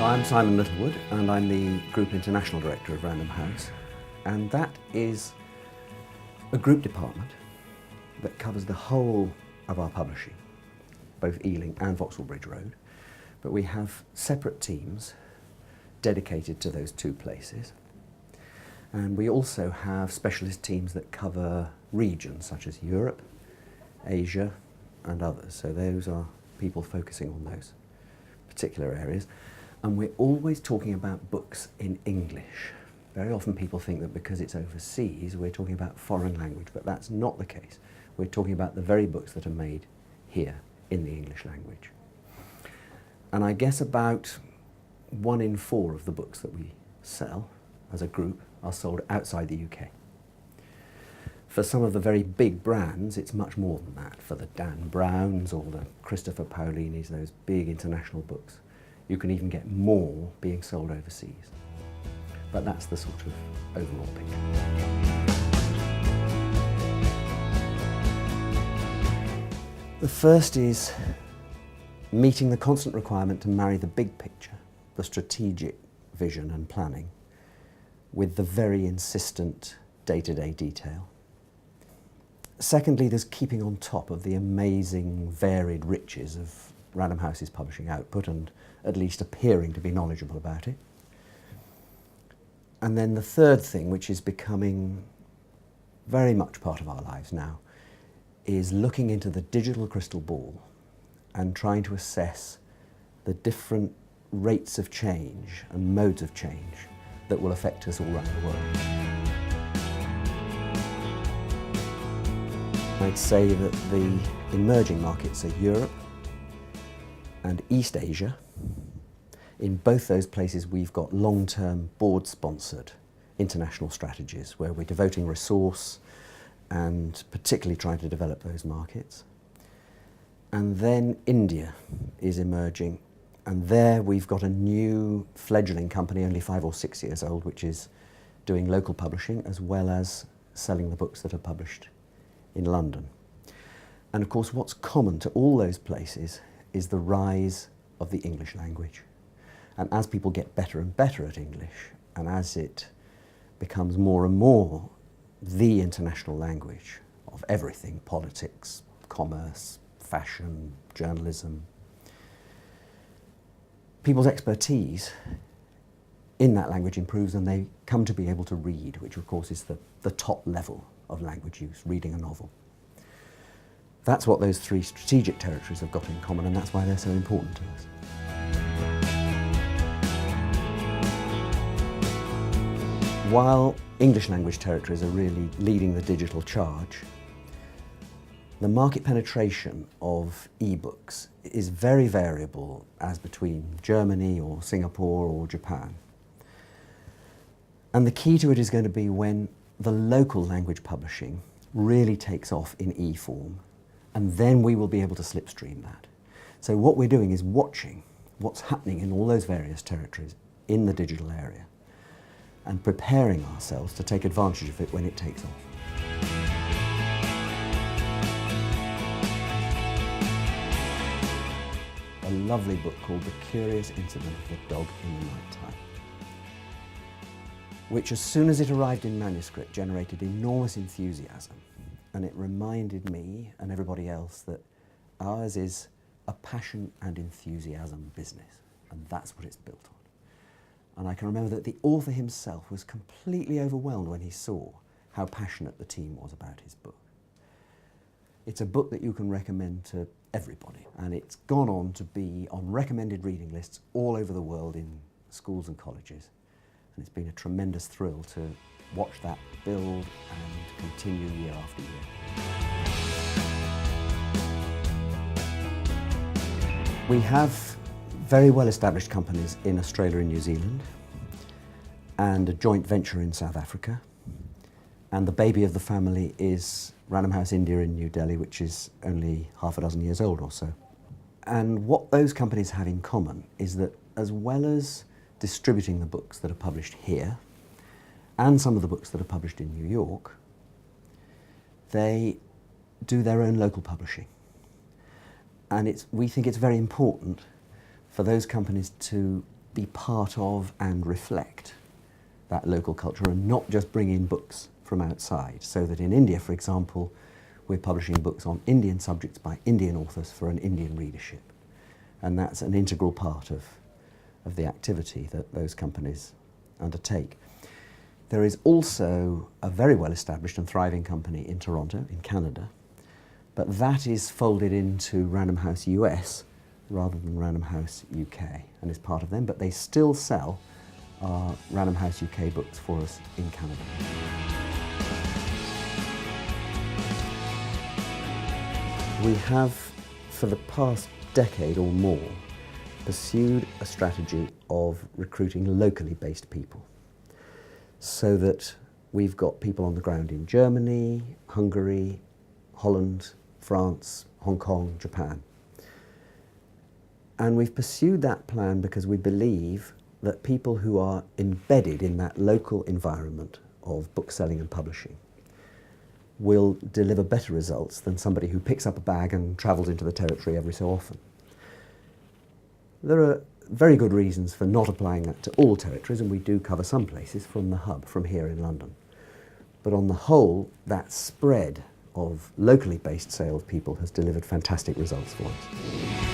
So I'm Simon Littlewood and I'm the Group International Director of Random House, and that is a group department that covers the whole of our publishing, both Ealing and Vauxhall Bridge Road, but we have separate teams dedicated to those two places. And we also have specialist teams that cover regions such as Europe, Asia and others. So those are people focusing on those particular areas. And we're always talking about books in English. Very often people think that because it's overseas we're talking about foreign language, but that's not the case. We're talking about the very books that are made here in the English language. And I guess about 1 in 4 of the books that we sell as a group are sold outside the UK. For some of the very big brands, it's much more than that. For the Dan Browns or the Christopher Paulinis, those big international books, you can even get more being sold overseas. But that's the sort of overall picture. The first is meeting the constant requirement to marry the big picture, the strategic vision and planning, with the very insistent day-to-day detail. Secondly, there's keeping on top of the amazing varied riches of Random House's publishing output and at least appearing to be knowledgeable about it. And then the third thing, which is becoming very much part of our lives now, is looking into the digital crystal ball and trying to assess the different rates of change and modes of change that will affect us all around the world. I'd say that the emerging markets are Europe and East Asia. In both those places we've got long-term board-sponsored international strategies where we're devoting resource and particularly trying to develop those markets. And then India is emerging, and there we've got a new fledgling company, only 5 or 6 years old, which is doing local publishing as well as selling the books that are published in London. And of course what's common to all those places is the rise of the English language. And as people get better and better at English, and as it becomes more and more the international language of everything, politics, commerce, fashion, journalism, people's expertise in that language improves and they come to be able to read, which of course is the top level of language use, reading a novel. That's what those 3 strategic territories have got in common, and that's why they're so important to us. While English language territories are really leading the digital charge, the market penetration of e-books is very variable as between Germany or Singapore or Japan. And the key to it is going to be when the local language publishing really takes off in e-form, and then we will be able to slipstream that. So what we're doing is watching what's happening in all those various territories in the digital area and preparing ourselves to take advantage of it when it takes off. A lovely book called The Curious Incident of the Dog in the Night Time, which as soon as it arrived in manuscript generated enormous enthusiasm, and it reminded me and everybody else that ours is a passion and enthusiasm business, and that's what it's built on. And I can remember that the author himself was completely overwhelmed when he saw how passionate the team was about his book. It's a book that you can recommend to everybody, and it's gone on to be on recommended reading lists all over the world in schools and colleges. And it's been a tremendous thrill to watch that build and continue year after year. We have very well established companies in Australia and New Zealand, and a joint venture in South Africa. And the baby of the family is Random House India in New Delhi, which is only half a dozen years old or so. And what those companies have in common is that as well as distributing the books that are published here, and some of the books that are published in New York, they do their own local publishing. And we think it's very important for those companies to be part of and reflect that local culture and not just bring in books from outside. So that in India, for example, we're publishing books on Indian subjects by Indian authors for an Indian readership. And that's an integral part of the activity that those companies undertake. There is also a very well-established and thriving company in Toronto, in Canada, but that is folded into Random House US rather than Random House UK, and is part of them, but they still sell our Random House UK books for us in Canada. We have, for the past decade or more, pursued a strategy of recruiting locally based people, so that we've got people on the ground in Germany, Hungary, Holland, France, Hong Kong, Japan. And we've pursued that plan because we believe that people who are embedded in that local environment of book selling and publishing will deliver better results than somebody who picks up a bag and travels into the territory every so often. There are very good reasons for not applying that to all territories, and we do cover some places from the hub, from here in London. But on the whole, that spread of locally based salespeople has delivered fantastic results for us.